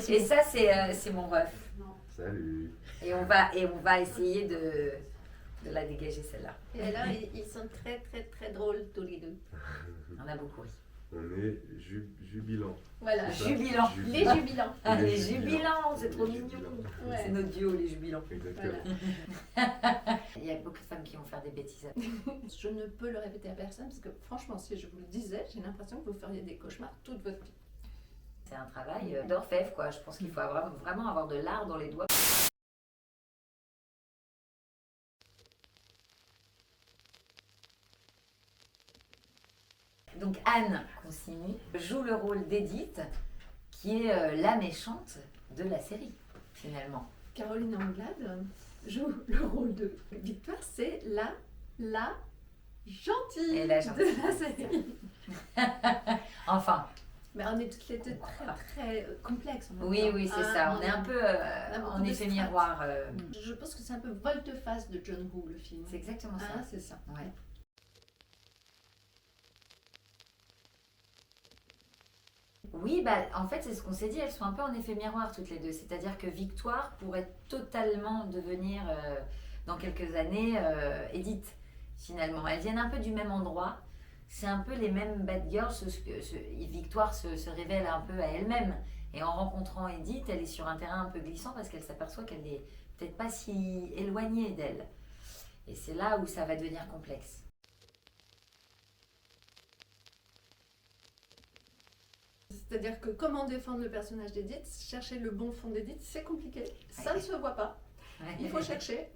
Et ça, c'est mon ref. Salut. Et on va essayer de la dégager, celle-là. Et alors, ils sont très, très, très drôles tous les deux. On a beaucoup ri. On est jubilant. Voilà, C'est ça jubilants. Les jubilants. Ah, les jubilants, c'est trop Les mignon. jubilants. Ouais. C'est notre duo, les jubilants. Exactement. Il y a beaucoup de femmes qui vont faire des bêtises après. Je ne peux le répéter à personne parce que franchement, si je vous le disais, j'ai l'impression que vous feriez des cauchemars toute votre vie. C'est un travail d'orfèvre, quoi. Je pense qu'il faut vraiment avoir de l'art dans les doigts. Donc Anne Consigny joue le rôle d'Edith, qui est la méchante de la série, finalement. Caroline Anglade joue le rôle de Victoire, c'est la gentille Et la gentille. de la série. Enfin, Mais on est toutes les deux très, très complexes. en même oui, temps. oui, c'est Ah, ça. On est un peu a beaucoup en de effet strates. miroir. Je pense que c'est un peu volte-face de John Woo, le film. C'est exactement ça. Ah, c'est ça. Ouais. Oui, bah, en fait, c'est ce qu'on s'est dit, elles sont un peu en effet miroir toutes les deux. C'est-à-dire que Victoire pourrait totalement devenir, dans quelques années, Edith, finalement. Elles viennent un peu du même endroit. C'est un peu les mêmes bad girls. Victoire se révèle un peu à elle-même. Et en rencontrant Edith, elle est sur un terrain un peu glissant parce qu'elle s'aperçoit qu'elle n'est peut-être pas si éloignée d'elle. Et c'est là où ça va devenir complexe. C'est-à-dire que comment défendre le personnage d'Edith, chercher le bon fond d'Edith, c'est compliqué. Ça ne se voit pas. Il faut chercher.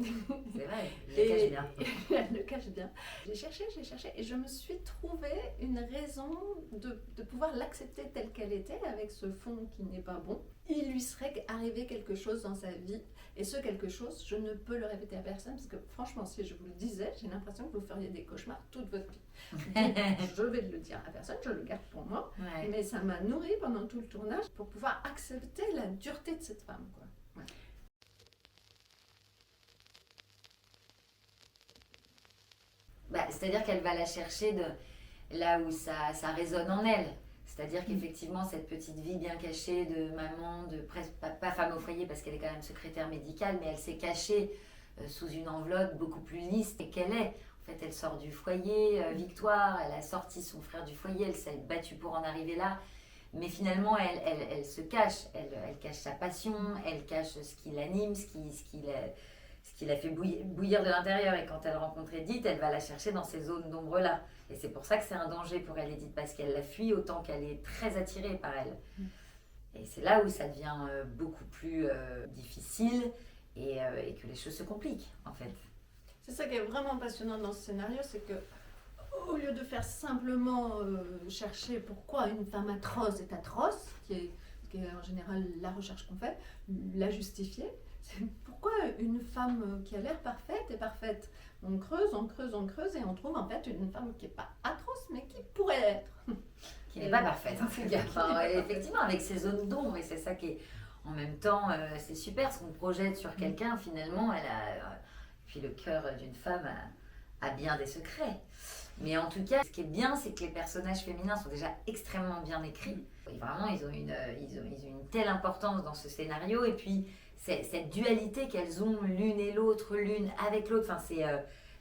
C'est vrai, je le cache bien. Elle le cache bien. J'ai cherché et je me suis trouvé une raison de pouvoir l'accepter telle qu'elle était avec ce fond qui n'est pas bon. Il lui serait arrivé quelque chose dans sa vie et ce quelque chose, je ne peux le répéter à personne parce que franchement, si je vous le disais, j'ai l'impression que vous feriez des cauchemars toute votre vie. Donc, je vais le dire à personne, je le garde pour moi. Ouais. Mais ça m'a nourri pendant tout le tournage pour pouvoir accepter la dureté de cette femme, quoi. Ouais. Bah, c'est-à-dire qu'elle va la chercher de là où ça résonne en elle. C'est-à-dire qu'effectivement, cette petite vie bien cachée de maman, de presque pas femme au foyer parce qu'elle est quand même secrétaire médicale, mais elle s'est cachée sous une enveloppe beaucoup plus lisse qu'elle est. En fait, elle sort du foyer, Victoire, elle a sorti son frère du foyer, elle s'est battue pour en arriver là. Mais finalement, elle se cache. Elle cache sa passion, elle cache ce qui l'anime, ce qui la fait bouillir de l'intérieur. Et quand elle rencontre Edith, elle va la chercher dans ces zones d'ombre-là. Et c'est pour ça que c'est un danger pour elle, Edith, parce qu'elle la fuit autant qu'elle est très attirée par elle. Et c'est là où ça devient beaucoup plus difficile et que les choses se compliquent, en fait. C'est ça qui est vraiment passionnant dans ce scénario, c'est que au lieu de faire simplement chercher pourquoi une femme atroce est atroce, qui est en général la recherche qu'on fait, la justifier, c'est pourquoi une femme qui a l'air parfaite est parfaite. On creuse, on creuse, on creuse et on trouve en fait une femme qui n'est pas atroce mais qui pourrait l'être. Qui n'est pas parfaite, en tout cas. Enfin, effectivement, avec ses zones d'ombre, et c'est ça qui est en même temps, c'est super, ce qu'on projette sur quelqu'un, finalement, elle a. Puis le cœur d'une femme a bien des secrets. Mais en tout cas, ce qui est bien, c'est que les personnages féminins sont déjà extrêmement bien écrits. Et vraiment, ils ont une telle importance dans ce scénario. Et puis, cette dualité qu'elles ont l'une et l'autre, l'une avec l'autre, enfin,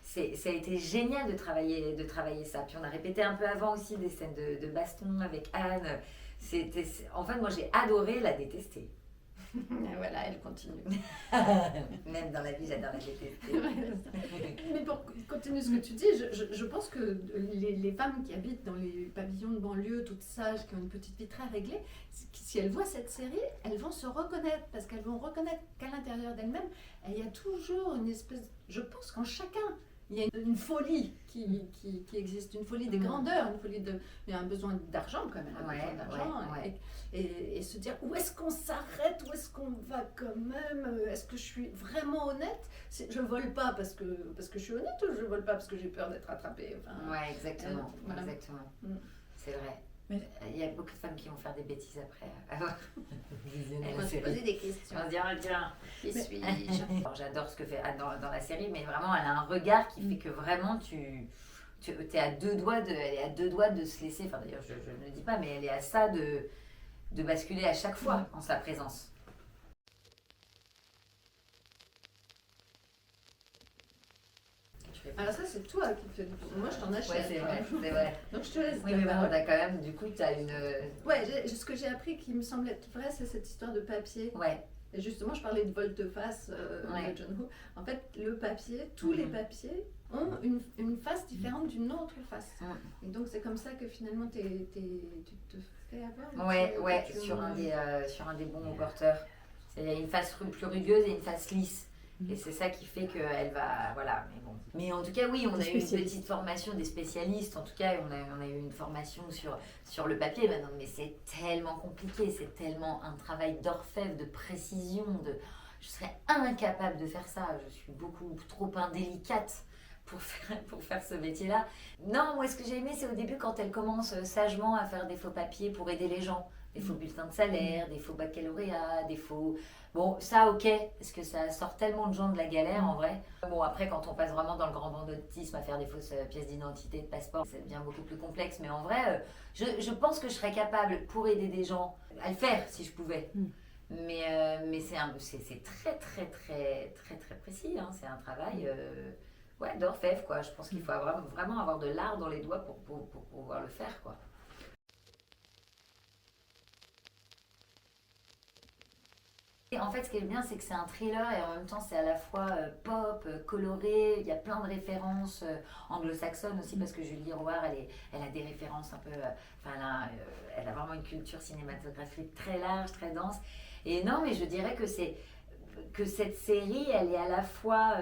ça a été génial de travailler ça. Puis on a répété un peu avant aussi des scènes de baston avec Anne. En fait, moi, j'ai adoré la détester. Et voilà, elle continue. Même dans la vie, j'adore la détester. Mais pour continuer ce que tu dis, je pense que les femmes qui habitent dans les pavillons de banlieue, toutes sages, qui ont une petite vie très réglée, si elles voient cette série, elles vont se reconnaître, parce qu'elles vont reconnaître qu'à l'intérieur d'elles-mêmes, il y a toujours une espèce... Je pense qu'en chacun, il y a une folie qui existe, une folie des grandeurs, une folie de... Il y a un besoin d'argent quand même, un besoin d'argent. Ouais. Et se dire où est-ce qu'on s'arrête, où est-ce qu'on va quand même, est-ce que je suis vraiment honnête, je vole pas parce que je suis honnête ou je vole pas parce que j'ai peur d'être attrapée, enfin, Ouais, exactement. voilà. Exactement. C'est vrai. Mais- Il y a beaucoup de femmes qui vont faire des bêtises après. Elles vont se poser des questions. On va se dire, ah, tiens, Qui suis-je? Alors, j'adore ce que fait Anne dans la série, mais vraiment, elle a un regard qui fait que vraiment, tu es à deux doigts elle est à deux doigts de se laisser, enfin d'ailleurs, je ne le dis pas, mais elle est à ça de de basculer à chaque fois en sa présence. Alors ça, c'est toi qui fais. Moi, je t'en achète. Ouais, c'est vrai, c'est vrai. Donc je te laisse. Oui, mais bon, t'as quand même, du coup, t'as une... Ouais, ce que j'ai appris qui me semble être vrai, c'est cette histoire de papier. Ouais, Et justement, je parlais de volte-face Ouais. de John Woo. En fait, le papier, tous les papiers ont une face différente d'une autre face. Et donc, c'est comme ça que finalement, tu te fais avoir. ouais, sur un des bons porteurs. Il y a une face plus rugueuse et une face lisse. Et c'est ça qui fait qu'elle va... Voilà, mais bon. Mais en tout cas, oui, on a eu une petite formation des spécialistes. En tout cas, on a eu une formation sur le papier maintenant. Mais c'est tellement compliqué. C'est tellement un travail d'orfèvre, de précision. Je serais incapable de faire ça. Je suis beaucoup trop indélicate pour faire ce métier-là. Non, moi, ce que j'ai aimé, c'est au début quand elle commence sagement à faire des faux papiers pour aider les gens. Des faux bulletins de salaire, des faux baccalauréats, des faux... Bon, ça, ok, parce que ça sort tellement de gens de la galère, en vrai. Bon, après, quand on passe vraiment dans le grand banditisme à faire des fausses pièces d'identité, de passeport, ça devient beaucoup plus complexe. Mais en vrai, je pense que je serais capable, pour aider des gens, à le faire, si je pouvais. Mais c'est très, très, très, très, très précis. Hein. C'est un travail d'orfèvre, quoi. Je pense qu'il faut vraiment avoir de l'art dans les doigts pour pouvoir le faire, quoi. Et en fait, ce qui est bien, c'est que c'est un thriller et en même temps, c'est à la fois pop, coloré. Il y a plein de références anglo-saxonnes aussi, parce que Julie Roard, elle a des références un peu. Elle a vraiment une culture cinématographique très large, très dense. Et non, mais je dirais que cette série, elle est à la fois.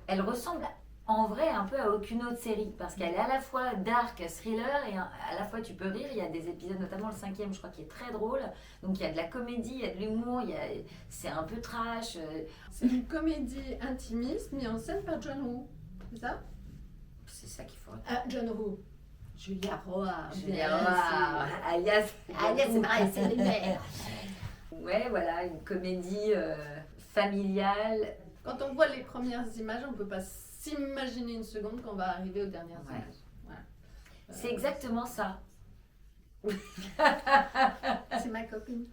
Elle ressemble en vrai un peu à aucune autre série, parce qu'elle est à la fois dark, thriller, et à la fois tu peux rire. Il y a des épisodes, notamment le 5e, je crois, qui est très drôle. Donc il y a de la comédie, il y a de l'humour, c'est un peu trash. C'est une comédie intimiste mise en scène par John Woo, c'est ça? C'est ça qu'il faut. Ah, John Woo. Julia Roard. Julia Roard, alias c'est pareil, c'est les mères. Ouais, voilà, une comédie familiale. Quand on voit les premières images, on ne peut pas s'imaginer une seconde qu'on va arriver aux dernières images. Voilà. C'est exactement ça. C'est ma copine.